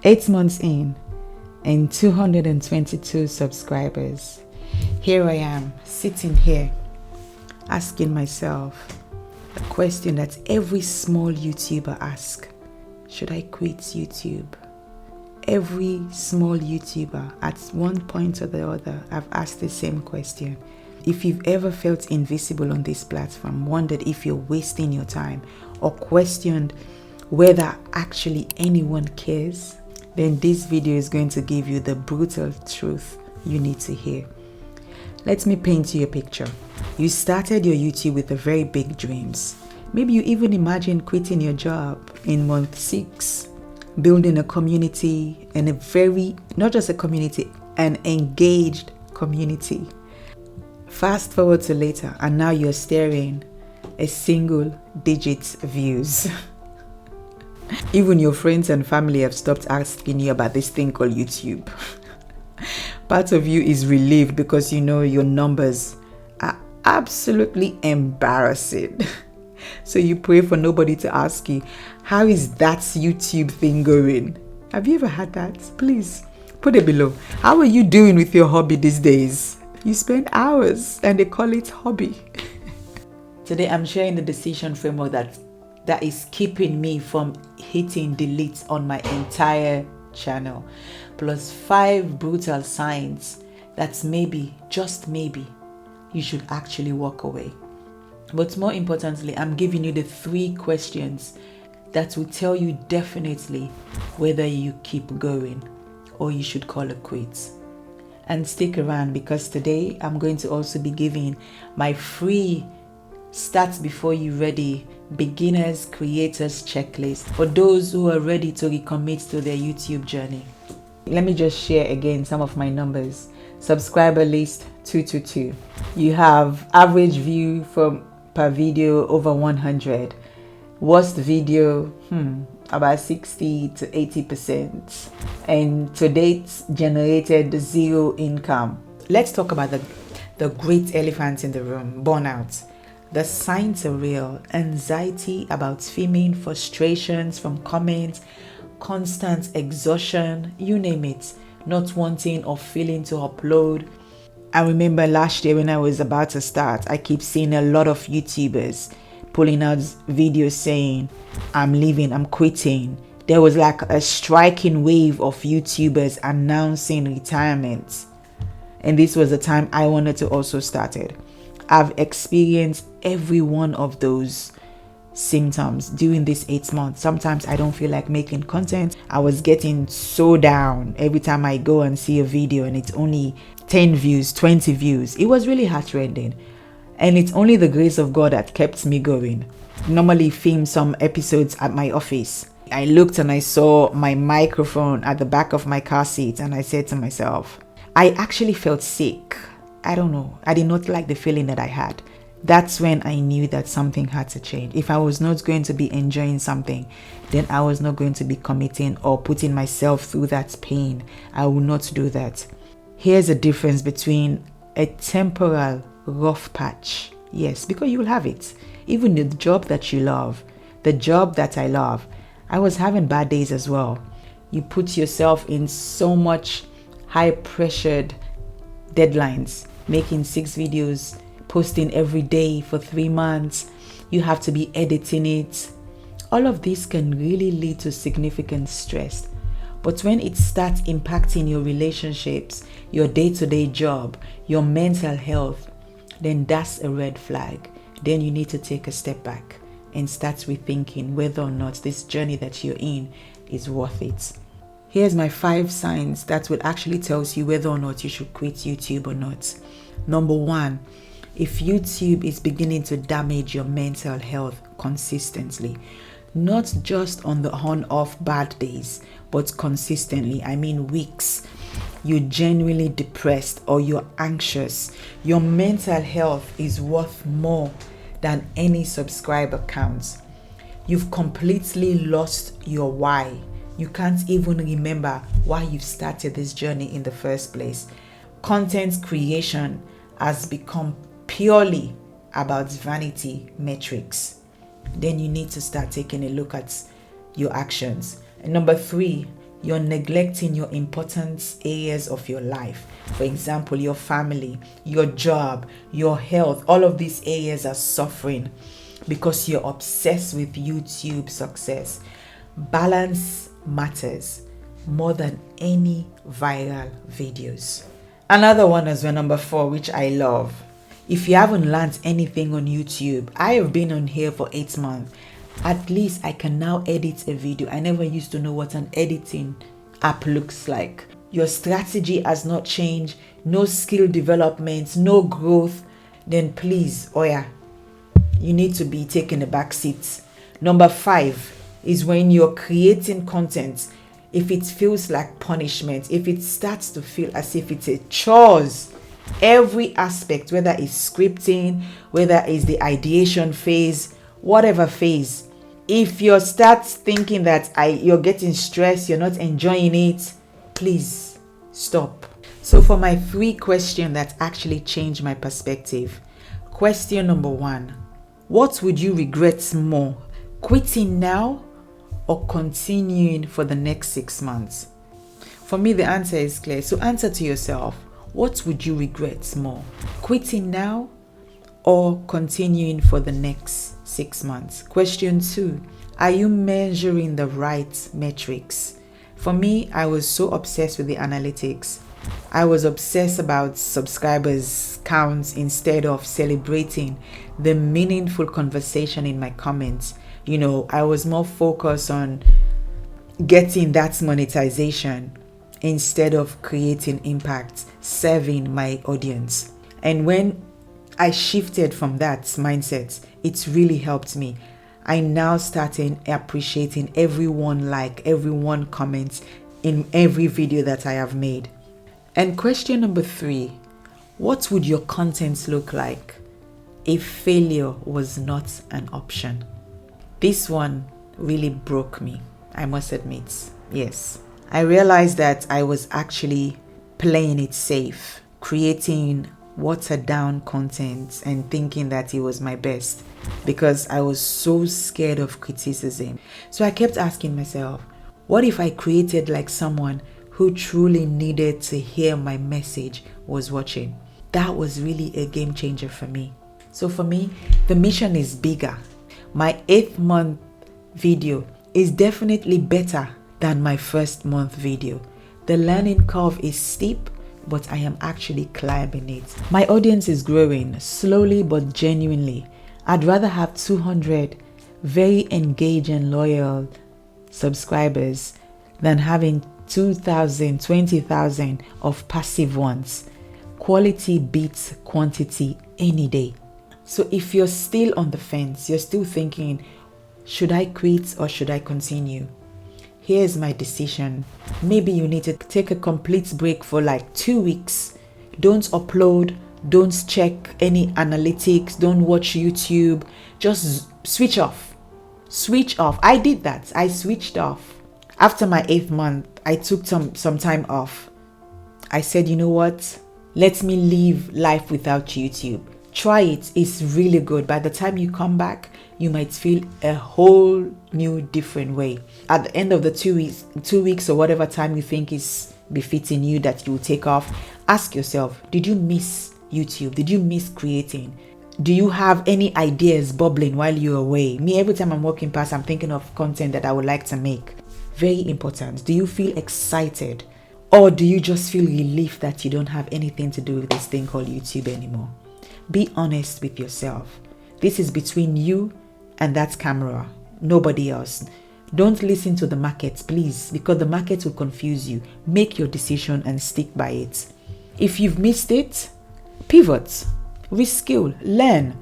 8 months in and 222 subscribers. Here I am sitting here asking myself a question that every small YouTuber asks: should I quit YouTube? Every small YouTuber at one point or the other have asked the same question. If you've ever felt invisible on this platform, wondered if you're wasting your time, or questioned whether actually anyone cares, then this video is going to give you the brutal truth you need to hear. Let me paint you a picture. You started your YouTube with very big dreams. Maybe you even imagined quitting your job in month 6, building a community, and not just a community, an engaged community. Fast forward to later, and now you're staring a single digit views. Even your friends and family have stopped asking you about this thing called YouTube. Part of you is relieved because you know your numbers are absolutely embarrassing. So you pray for nobody to ask you, how is that YouTube thing going? Have you ever had that? Please put it below. How are you doing with your hobby these days? You spend hours and they call it hobby. Today I'm sharing the decision framework that is keeping me from hitting delete on my entire channel, plus 5 brutal signs that maybe, just maybe, you should actually walk away. But more importantly, I'm giving you the 3 questions that will tell you definitely whether you keep going or you should call it quits. And stick around, because today I'm going to also be giving my free Start Before You Ready beginners creators checklist for those who are ready to recommit to their YouTube journey. Let me just share again some of my numbers. Subscriber list 222. You have average view per video over 100. Worst video about 60 to 80%. And to date generated 0 income. Let's talk about the great elephant in the room: burnout. The signs are real. Anxiety about filming, frustrations from comments, constant exhaustion, you name it. Not wanting or feeling to upload. I remember last year when I was about to start, I keep seeing a lot of YouTubers pulling out videos saying, I'm leaving, I'm quitting. There was like a striking wave of YouTubers announcing retirement. And this was the time I wanted to also start it. I've experienced every one of those symptoms during this 8 months. Sometimes I don't feel like making content. I was getting so down every time I go and see a video and it's only 10 views, 20 views. It was really heartrending. And it's only the grace of God that kept me going. Normally film some episodes at my office. I looked and I saw my microphone at the back of my car seat and I said to myself, I actually felt sick. I don't know. I did not like the feeling that I had. That's when I knew that something had to change. If I was not going to be enjoying something, then I was not going to be committing or putting myself through that pain. I will not do that. Here's a difference between a temporal rough patch. Yes, because you will have it. Even the job that you love, the job that I love, I was having bad days as well. You put yourself in so much high pressured deadlines, making 6 videos, posting every day for 3 months. You have to be editing it. All of this can really lead to significant stress. But when it starts impacting your relationships, your day-to-day job, your mental health, then that's a red flag. Then you need to take a step back and start rethinking whether or not this journey that you're in is worth it. Here's my 5 signs that will actually tell you whether or not you should quit YouTube or not. Number 1, if YouTube is beginning to damage your mental health consistently, not just on the on-off bad days, but consistently, I mean weeks, you're genuinely depressed or you're anxious, your mental health is worth more than any subscriber counts. You've completely lost your why. You can't even remember why you started this journey in the first place. Content creation has become purely about vanity metrics. Then you need to start taking a look at your actions. And number 3, you're neglecting your important areas of your life. For example, your family, your job, your health, all of these areas are suffering because you're obsessed with YouTube success. Balance matters more than any viral videos. Another one as well, number 4, which I love. If you haven't learned anything on YouTube, I have been on here for 8 months. At least I can now edit a video. I never used to know what an editing app looks like. Your strategy has not changed, no skill development, no growth, then please, you need to be taking a back seat. Number 5 is when you're creating content. If it feels like punishment, if it starts to feel as if it's a chores, every aspect, whether it's scripting, whether it's the ideation phase, whatever phase, if you start thinking that you're getting stressed, you're not enjoying it, please stop. So for my 3 questions that actually changed my perspective. Question number 1, what would you regret more, quitting now or continuing for the next 6 months? For me, the answer is clear. So answer to yourself, what would you regret more, quitting now or continuing for the next 6 months? Question 2, are you measuring the right metrics? For me, I was so obsessed with the analytics. I was obsessed about subscribers counts instead of celebrating the meaningful conversation in my comments. I was more focused on getting that monetization instead of creating impact, serving my audience. And when I shifted from that mindset, it's really helped me. I now started appreciating everyone everyone comments in every video that I have made. And question number 3, what would your content look like if failure was not an option? This one really broke me, I must admit. Yes, I realized that I was actually playing it safe, creating watered down content and thinking that it was my best because I was so scared of criticism. So I kept asking myself, what if I created like someone who truly needed to hear my message was watching? That was really a game changer for me. So for me, the mission is bigger. My 8th month video is definitely better than my 1st month video. The learning curve is steep, but I am actually climbing it. My audience is growing slowly but genuinely. I'd rather have 200 very engaged and loyal subscribers than having 2,000, 20,000 of passive ones. Quality beats quantity any day. So if you're still on the fence, you're still thinking, should I quit or should I continue? Here's my decision. Maybe you need to take a complete break for like 2 weeks. Don't upload, don't check any analytics, don't watch YouTube. Just switch off. Switch off. I did that. I switched off. After my 8th month, I took some time off. I said, you know what? Let me live life without YouTube. Try it. It's really good. By the time you come back, you might feel a whole new different way. At the end of the 2 weeks or whatever time you think is befitting you that you will take off, ask yourself, did you miss YouTube? Did you miss creating? Do you have any ideas bubbling while you're away? Me, every time I'm walking past, I'm thinking of content that I would like to make. Very important. Do you feel excited? Or do you just feel relief that you don't have anything to do with this thing called YouTube anymore? Be honest with yourself. This is between you and that camera, nobody else. Don't listen to the market, please, because the market will confuse you. Make your decision and stick by it. If you've missed it, pivot, reskill, learn.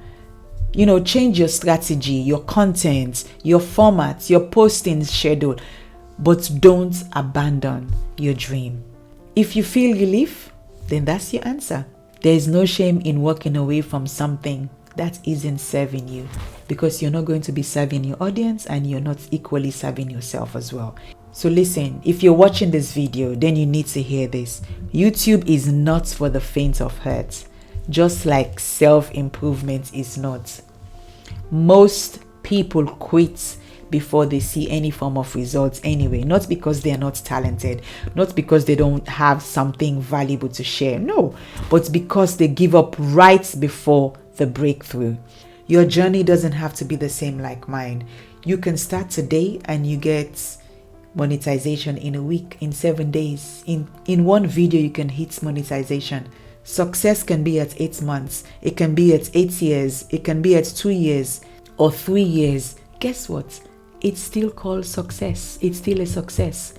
Change your strategy, your content, your format, your posting schedule, but don't abandon your dream. If you feel relief, then that's your answer. There is no shame in walking away from something that isn't serving you, because you're not going to be serving your audience and you're not equally serving yourself as well. So listen, if you're watching this video, then you need to hear this. YouTube is not for the faint of heart, just like self-improvement is not. Most people quit before they see any form of results anyway. Not because they are not talented, not because they don't have something valuable to share, no, but because they give up right before the breakthrough. Your journey doesn't have to be the same like mine. You can start today and you get monetization in a week, in 7 days. In one video, you can hit monetization. Success can be at 8 months. It can be at 8 years. It can be at 2 years or 3 years. Guess what? It's still called success. It's still a success.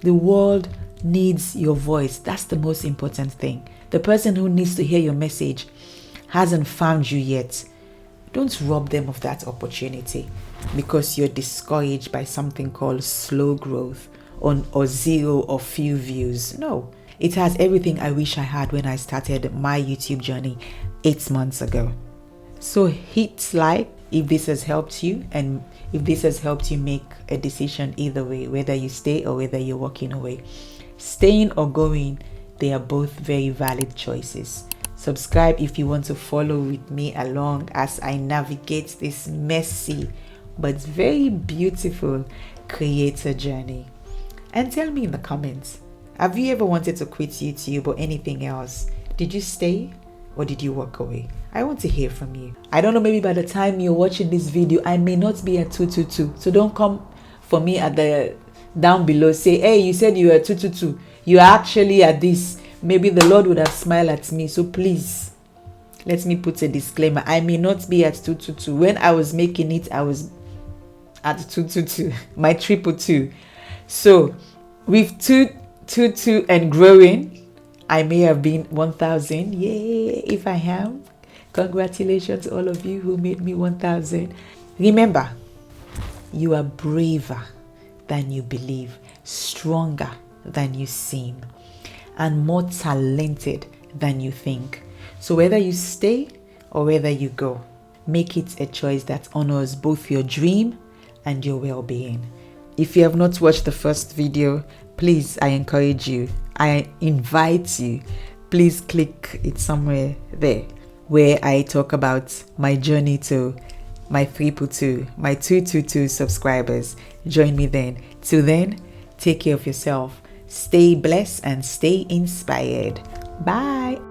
The world needs your voice. That's the most important thing. The person who needs to hear your message hasn't found you yet. Don't rob them of that opportunity because you're discouraged by something called slow growth or zero or few views. No, it has everything I wish I had when I started my YouTube journey 8 months ago. So hit like if this has helped you, and if this has helped you make a decision either way, whether you stay or whether you're walking away. Staying or going, they are both very valid choices. Subscribe if you want to follow with me along as I navigate this messy but very beautiful creator journey. And tell me in the comments, have you ever wanted to quit YouTube or anything else? Did you stay or did you walk away? I want to hear from you. I don't know, maybe by the time you're watching this video, I may not be at 222. So don't come for me at the down below. Say, hey, you said you were at 222. You're actually at this. Maybe the Lord would have smiled at me. So please, let me put a disclaimer. I may not be at 222. When I was making it, I was at 222. My 222. So with 222 and growing, I may have been 1,000. Yay, if I am. Congratulations to all of you who made me 1,000. Remember, you are braver than you believe, stronger than you seem, and more talented than you think. So whether you stay or whether you go, make it a choice that honors both your dream and your well-being. If you have not watched the first video, please, I encourage you, I invite you, please click it somewhere there where I talk about my journey to my 222 subscribers. Join me then. Till then, take care of yourself. Stay blessed and stay inspired. Bye.